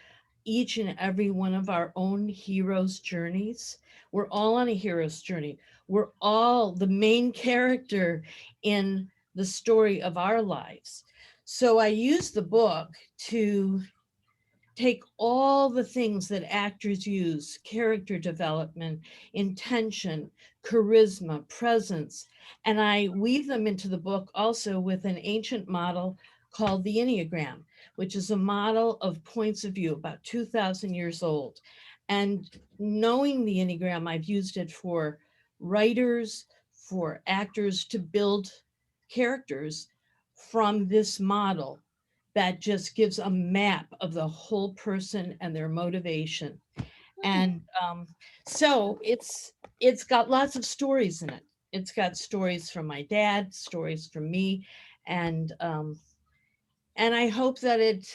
each and every one of our own heroes' journeys. We're all on a hero's journey. We're all the main character in the story of our lives. So I use the book to take all the things that actors use, character development, intention, charisma, presence, and I weave them into the book also with an ancient model called the Enneagram, which is a model of points of view about 2,000 years old. And knowing the Enneagram, I've used it for writers, for actors to build characters from this model that just gives a map of the whole person and their motivation. And so it's got lots of stories in it. It's got stories from my dad, stories from me, and I hope that it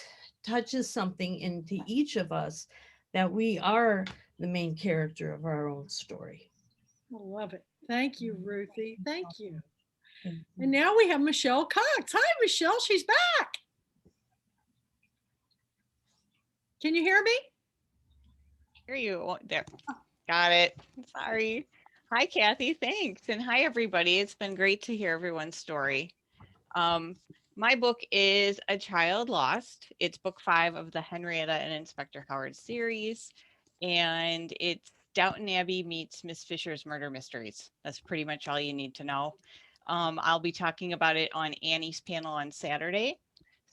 touches something into each of us, that we are the main character of our own story. I love it. Thank you, Ruthie. Thank you. And now we have Michelle Cox. Hi, Michelle. She's back. Can you hear me? Hear you there. Got it. Sorry. Hi, Kathy. Thanks. And hi, everybody. It's been great to hear everyone's story. My book is A Child Lost. It's book 5 of the Henrietta and Inspector Howard series. And it's Downton Abbey meets Miss Fisher's Murder Mysteries. That's pretty much all you need to know. I'll be talking about it on Annie's panel on Saturday.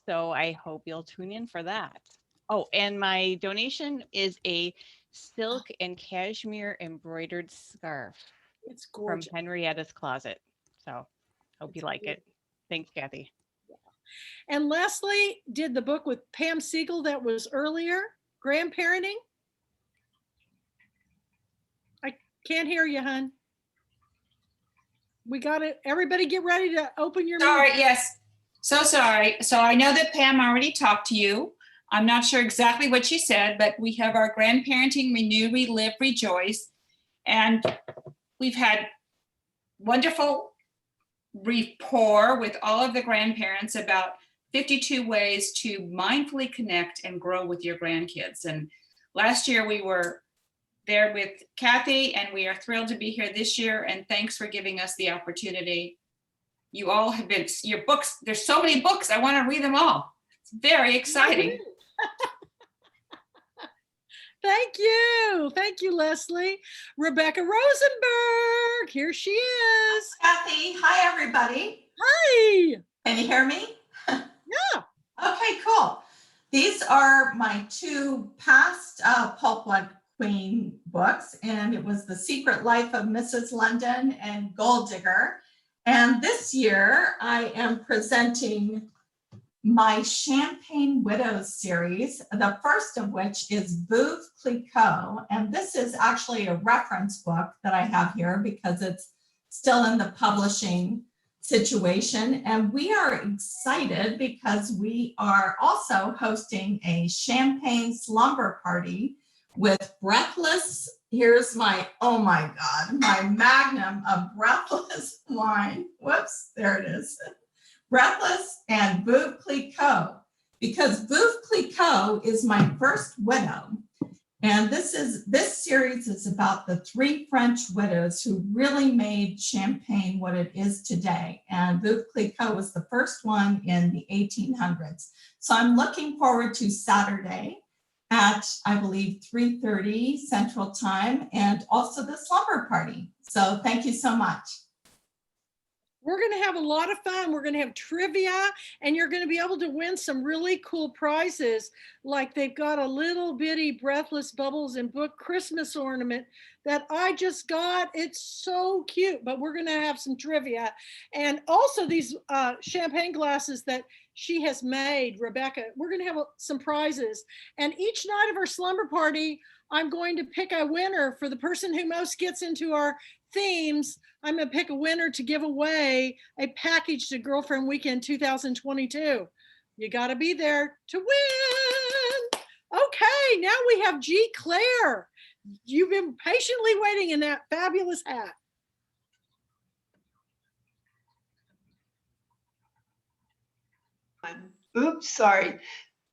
So I hope you'll tune in for that. Oh, and my donation is a silk and cashmere embroidered scarf. It's gorgeous. From Henrietta's Closet. So hope you like it. Thanks, Kathy. And Leslie did the book with Pam Siegel that was earlier, Grandparenting. I can't hear you, hon. We got it. Everybody get ready to open your mouth. Sorry, yes. So sorry. So I know that Pam already talked to you. I'm not sure exactly what she said, but we have our Grandparenting Renew, Relive, Rejoice. And we've had wonderful rapport with all of the grandparents about 52 ways to mindfully connect and grow with your grandkids. And last year we were there with Kathy, and we are thrilled to be here this year. And thanks for giving us the opportunity. You all have been, your books, there's so many books, I want to read them all. It's very exciting. Thank you. Thank you, Leslie. Rebecca Rosenberg, here she is. Kathy, hi everybody. Hi. Can you hear me? Yeah. Okay, cool. These are my 2 past Pulp Blood Queen books, and it was The Secret Life of Mrs. London and Gold Digger. And this year I am presenting my Champagne Widows series, the first of which is Veuve Clicquot. And this is actually a reference book that I have here because it's still in the publishing situation. And we are excited because we are also hosting a champagne slumber party with Breathless. Here's my, oh my God, my magnum of Breathless wine. Whoops, there it is. Breathless and Veuve Clicquot, because Veuve Clicquot is my first widow. And this series is about the 3 French widows who really made Champagne what it is today. And Veuve Clicquot was the first one in the 1800s. So I'm looking forward to Saturday at, I believe, 3:30 Central Time, and also the slumber party. So thank you so much. We're going to have a lot of fun. We're going to have trivia, and you're going to be able to win some really cool prizes. Like they've got a little bitty Breathless Bubbles and Book Christmas ornament that I just got. It's so cute, but we're going to have some trivia. And also these champagne glasses that she has made, Rebecca. We're going to have some prizes. And each night of our slumber party, I'm going to pick a winner for the person who most gets into our themes. I'm going to pick a winner to give away a package to Girlfriend Weekend 2022. You got to be there to win. Okay, now we have G. Claire. You've been patiently waiting in that fabulous hat. Oops, sorry.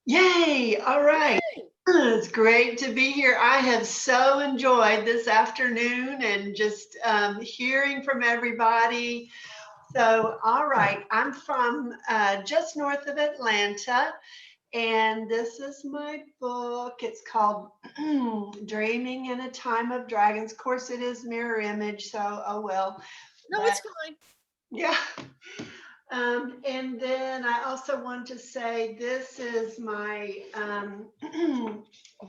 Yay, all right. It's great to be here. I have so enjoyed this afternoon and just hearing from everybody. So, all right, I'm from just north of Atlanta, and this is my book. It's called Dreaming in a Time of Dragons. Of course, it is mirror image, so oh well. No, But, it's fine. yeah. And then I also want to say this is my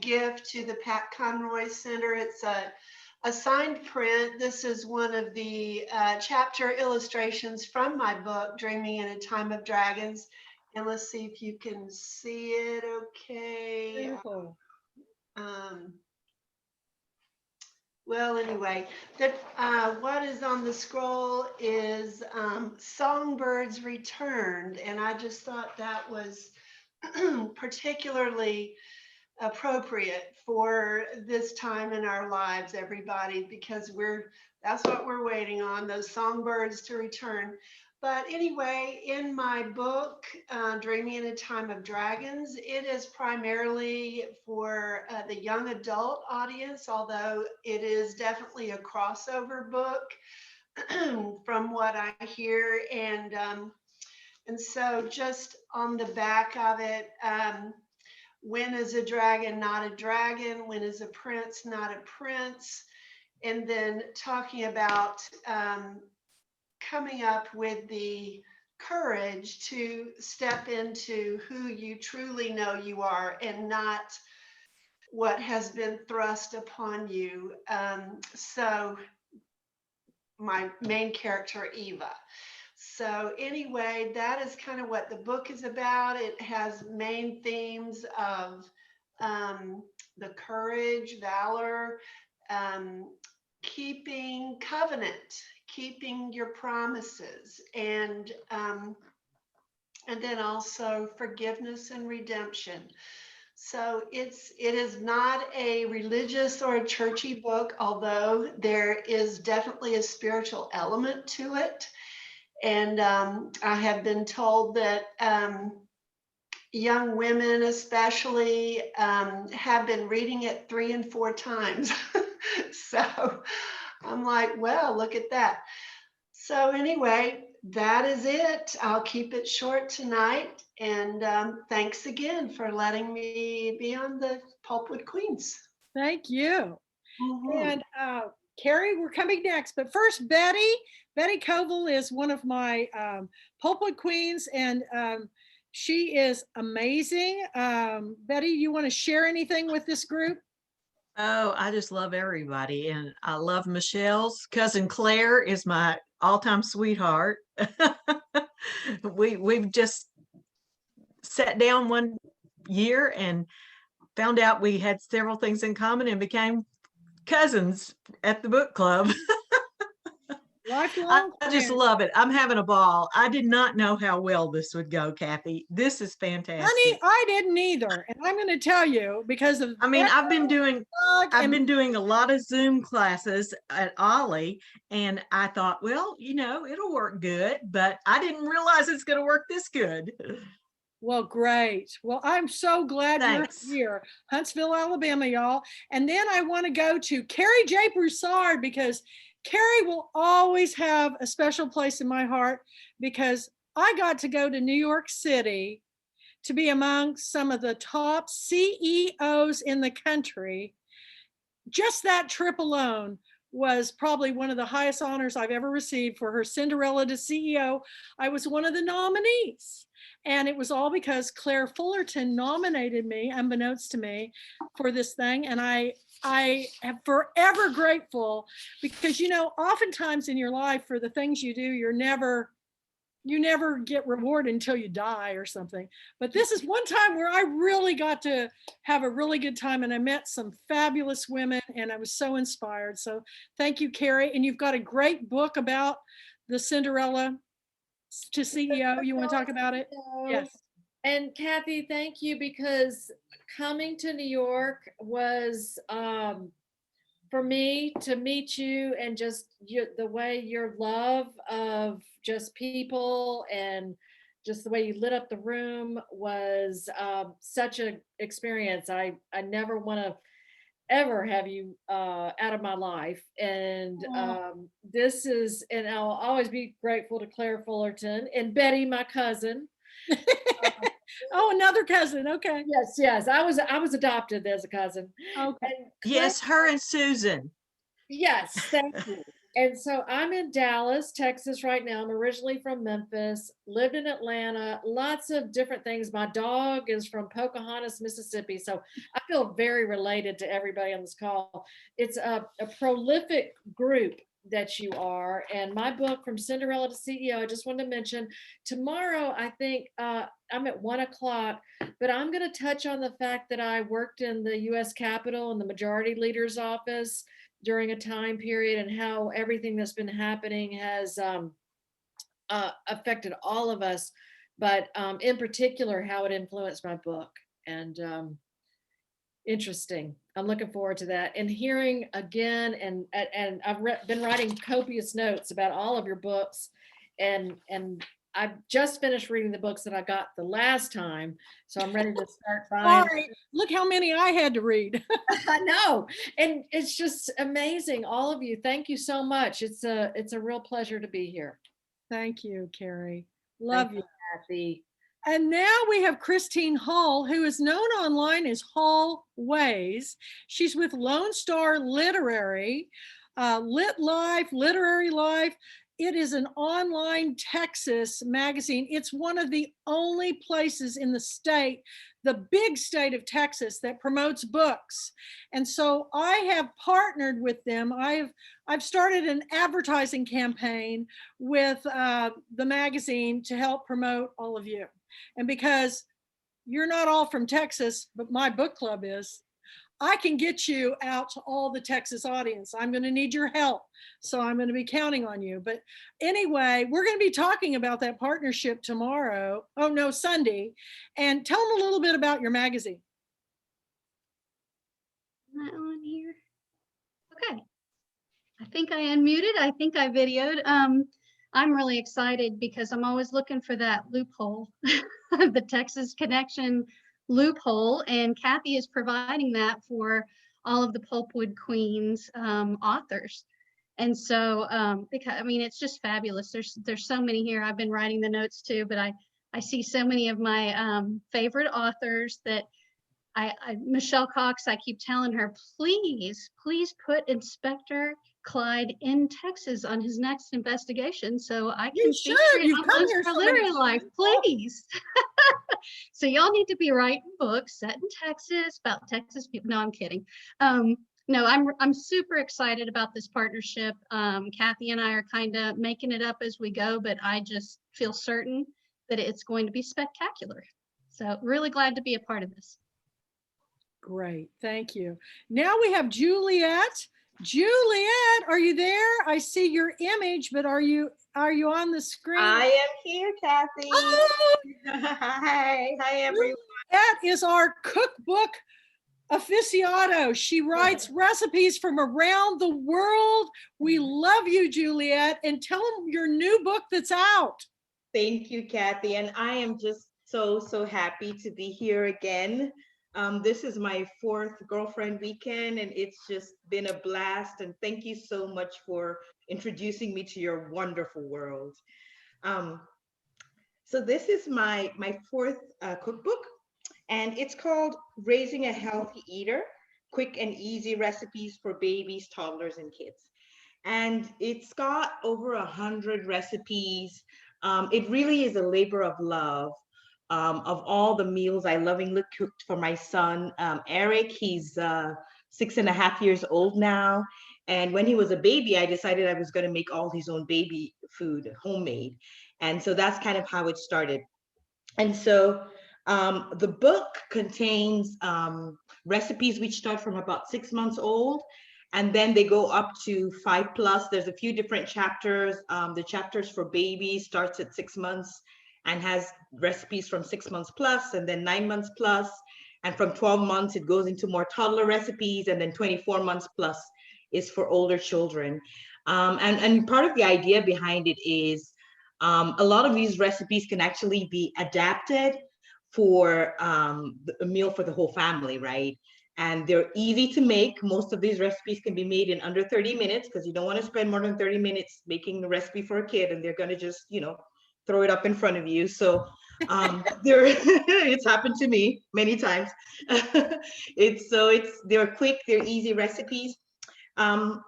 gift to the Pat Conroy Center. It's a signed print. This is one of the chapter illustrations from my book, Dreaming in a Time of Dragons. And let's see if you can see it okay. Beautiful. Well, anyway, what is on the scroll is Songbirds Returned. And I just thought that was particularly appropriate for this time in our lives, everybody, because that's what we're waiting on, those songbirds to return. But anyway, in my book, Dreaming in a Time of Dragons, it is primarily for the young adult audience, although it is definitely a crossover book from what I hear. And so just on the back of it, when is a dragon not a dragon? When is a prince not a prince? And then talking about coming up with the courage to step into who you truly know you are and not what has been thrust upon you. So my main character, Eva. So anyway, that is kind of what the book is about. It has main themes of the courage, valor, keeping covenant, keeping your promises, and then also forgiveness and redemption. So it is not a religious or a churchy book, although there is definitely a spiritual element to it. And I have been told that young women especially have been reading it 3 and 4 times. So I'm like, well, look at that. So anyway, that is it. I'll keep it short tonight. And thanks again for letting me be on the Pulpwood Queens. Thank you. Mhm. And Carrie, we're coming next. But first, Betty. Betty Koval is one of my Pulpwood Queens, and she is amazing. Betty, you want to share anything with this group? Oh, I just love everybody. And I love Michelle's cousin Claire is my all-time sweetheart. We've just sat down one year and found out we had several things in common and became cousins at the book club. Lifelong I just friends. love it. I'm having a ball. I did not know how well this would go, Kathy. This is fantastic. Honey, I didn't either. And I'm going to tell you because of I've been doing a lot of Zoom classes at Ollie, and I thought, well, it'll work good, but I didn't realize it's going to work this good. Well, great. Well, I'm so glad Thanks. you're here. Huntsville, Alabama, y'all. And then I want to go to Carrie J. Broussard because Carrie will always have a special place in my heart because I got to go to New York City to be among some of the top CEOs in the country. Just that trip alone was probably one of the highest honors I've ever received for her Cinderella to CEO. I was one of the nominees. And it was all because Claire Fullerton nominated me, unbeknownst to me, for this thing. And I am forever grateful because, oftentimes in your life for the things you do, you never get rewarded until you die or something. But this is one time where I really got to have a really good time and I met some fabulous women and I was so inspired. So thank you, Carrie. And you've got a great book about the Cinderella to CEO. You want to talk about it? Yes. And Kathy, thank you, because coming to New York was for me to meet you and just the way your love of just people and just the way you lit up the room was such an experience. I never want to ever have you out of my life. And this is, and I'll always be grateful to Claire Fullerton and Betty, my cousin. Oh, another cousin. Okay. Yes, yes. I was adopted as a cousin. Okay. Yes, her and Susan. Yes, thank you. And so I'm in Dallas, Texas right now. I'm originally from Memphis, lived in Atlanta, lots of different things. My dog is from Pocahontas, Mississippi. So I feel very related to everybody on this call. It's a prolific group that you are. And my book, From Cinderella to CEO, I just wanted to mention tomorrow, I think I'm at 1:00, but I'm going to touch on the fact that I worked in the US Capitol in the Majority Leader's office during a time period and how everything that's been happening has affected all of us, but in particular, how it influenced my book. And interesting. I'm looking forward to that and hearing again. And I've been writing copious notes about all of your books, and I've just finished reading the books that I got the last time, so I'm ready to start buying. Sorry, look how many I had to read. I know, and it's just amazing, all of you. Thank you so much. It's a real pleasure to be here. Thank you, Carrie. Love you, Kathy. And now we have Christine Hull, who is known online as Hull Ways. She's with Lone Star Literary, Lit Life, Literary Life. It is an online Texas magazine. It's one of the only places in the state, the big state of Texas, that promotes books. And so I have partnered with them. I've started an advertising campaign with the magazine to help promote all of you. And because you're not all from Texas, but my book club is, I can get you out to all the Texas audience. I'm going to need your help. So I'm going to be counting on you. But anyway, we're going to be talking about that partnership tomorrow. Oh, no, Sunday. And tell them a little bit about your magazine. Am I on here? Okay. I think I unmuted. I think I videoed. I'm really excited because I'm always looking for that loophole, the Texas Connection loophole, and Kathy is providing that for all of the Pulpwood Queens authors. And so, because I mean, it's just fabulous. There's so many here. I've been writing the notes too, but I see so many of my favorite authors that Michelle Cox, I keep telling her, please put Inspector Clyde in Texas on his next investigation so I can feature it on for Literary Life, please. So y'all need to be writing books set in Texas about Texas people. No, I'm kidding. No, I'm super excited about this partnership. Kathy and I are kind of making it up as we go, but I just feel certain that it's going to be spectacular. So really glad to be a part of this. Great, thank you. Now we have Juliet. Juliet, are you there? I see your image, but are you on the screen? I am here, Kathy. Oh! Hi everyone. That is our cookbook aficionado. She writes recipes from around the world. We love you, Juliet, and tell them your new book that's out. Thank you, Kathy, and I am just so happy to be here again. This is my 4th girlfriend weekend, and it's just been a blast. And thank you so much for introducing me to your wonderful world. So this is my 4th cookbook, and it's called Raising a Healthy Eater: Quick and Easy Recipes for Babies, Toddlers, and Kids. And it's got over 100 recipes. It really is a labor of love. Of all the meals I lovingly cooked for my son, Eric. He's 6.5 years old now. And when he was a baby, I decided I was going to make all his own baby food, homemade. And so that's kind of how it started. And so the book contains recipes which start from about 6 months old, and then they go up to 5+. There's a few different chapters. The chapters for babies starts at 6 months and has recipes from 6 months plus, and then 9 months plus. And from 12 months, it goes into more toddler recipes, and then 24 months plus, is for older children. And part of the idea behind it is a lot of these recipes can actually be adapted for a meal for the whole family, right? And they're easy to make. Most of these recipes can be made in under 30 minutes because you don't want to spend more than 30 minutes making the recipe for a kid and they're going to just, throw it up in front of you. So it's happened to me many times. They're quick, they're easy recipes. Some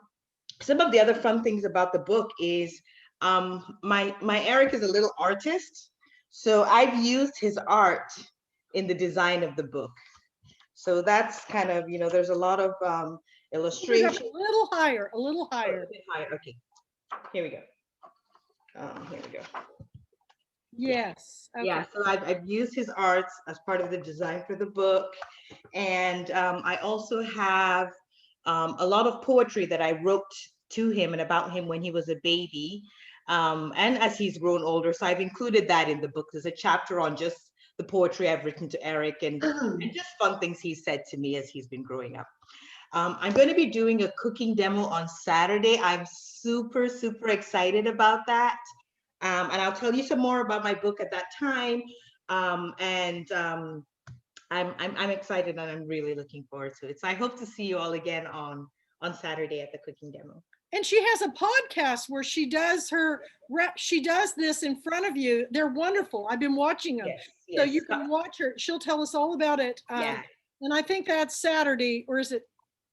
of the other fun things about the book is my Eric is a little artist. So I've used his art in the design of the book. So that's kind of, there's a lot of illustration. A little higher, a little higher. A bit higher. Okay, here we go. Here we go. Yes. Okay. Yeah, so I've used his arts as part of the design for the book. And I also have a lot of poetry that I wrote to him and about him when he was a baby. And as he's grown older, so I've included that in the book. There's a chapter on just the poetry I've written to Eric and just fun things he said to me as he's been growing up. I'm going to be doing a cooking demo on Saturday. I'm super, super excited about that. And I'll tell you some more about my book at that time. I'm excited and I'm really looking forward to it. So I hope to see you all again on Saturday at the cooking demo. And she has a podcast where she does this in front of you. They're wonderful. I've been watching them. Yes, So yes. you can watch her. She'll tell us all about it. Yeah. And I think that's Saturday, or is it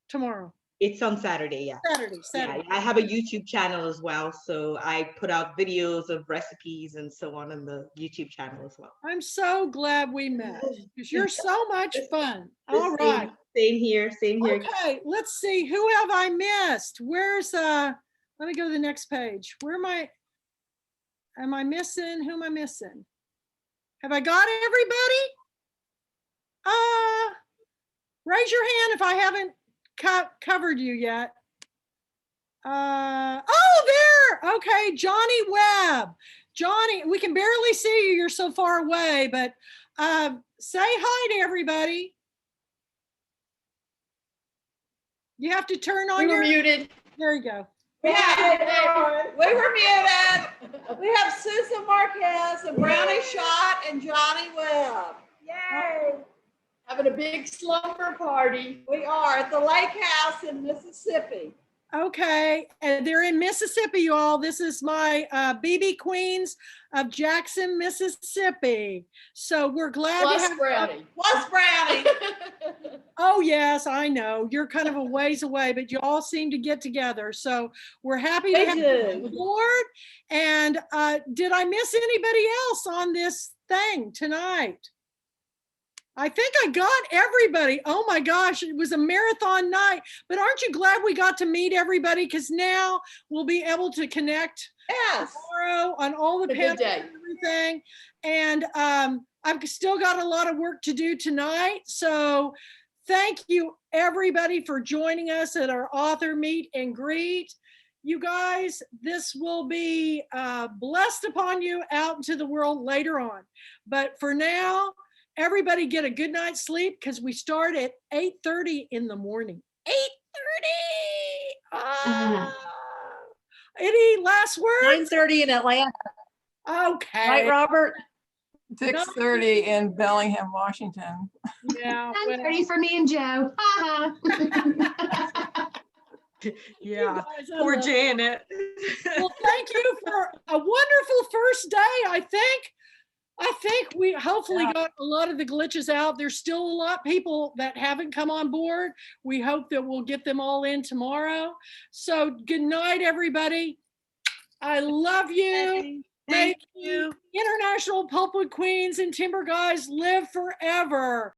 tomorrow? It's on Saturday, yeah. Saturday. Yeah, I have a YouTube channel as well. So I put out videos of recipes and so on the YouTube channel as well. I'm so glad we met because you're so much fun. All right. Same here, same here. Okay, let's see. Who have I missed? Where's let me go to the next page. Where am I missing? Who am I missing? Have I got everybody? Raise your hand if I haven't covered you yet. Oh, there. Okay, Johnny Webb. Johnny, we can barely see you. You're so far away, but say hi to everybody. You have to turn on your muted. There you go. We were muted. We have Susan Marquez and Brownie Shot and Johnny Webb. Yay! Having a big slumber party. We are at the lake house in Mississippi. Okay, and they're in Mississippi, you all. This is my BB Queens of Jackson, Mississippi. So we're glad Plus to have Brownie. Plus Brownie. Oh yes, I know. You're kind of a ways away, but you all seem to get together. So we're happy to have you on board. And did I miss anybody else on this thing tonight? I think I got everybody. Oh my gosh, it was a marathon night. But aren't you glad we got to meet everybody? Because now we'll be able to connect tomorrow on all the panels and everything. And I've still got a lot of work to do tonight. So thank you everybody for joining us at our author meet and greet. You guys, this will be blessed upon you out into the world later on. But for now, everybody get a good night's sleep because we start at 8:30 in the morning. 8:30. Any last words? 9:30 in Atlanta. Okay. Right, Robert? 6:30 in Bellingham, Washington. Yeah. 9:30 for me and Joe. Yeah, poor Janet. Well, thank you for a wonderful first day. I think we hopefully got a lot of the glitches out. There's still a lot of people that haven't come on board. We hope that we'll get them all in tomorrow. So good night, everybody. I love you. Thank you. International Pulpwood Queens and Timber Guys live forever.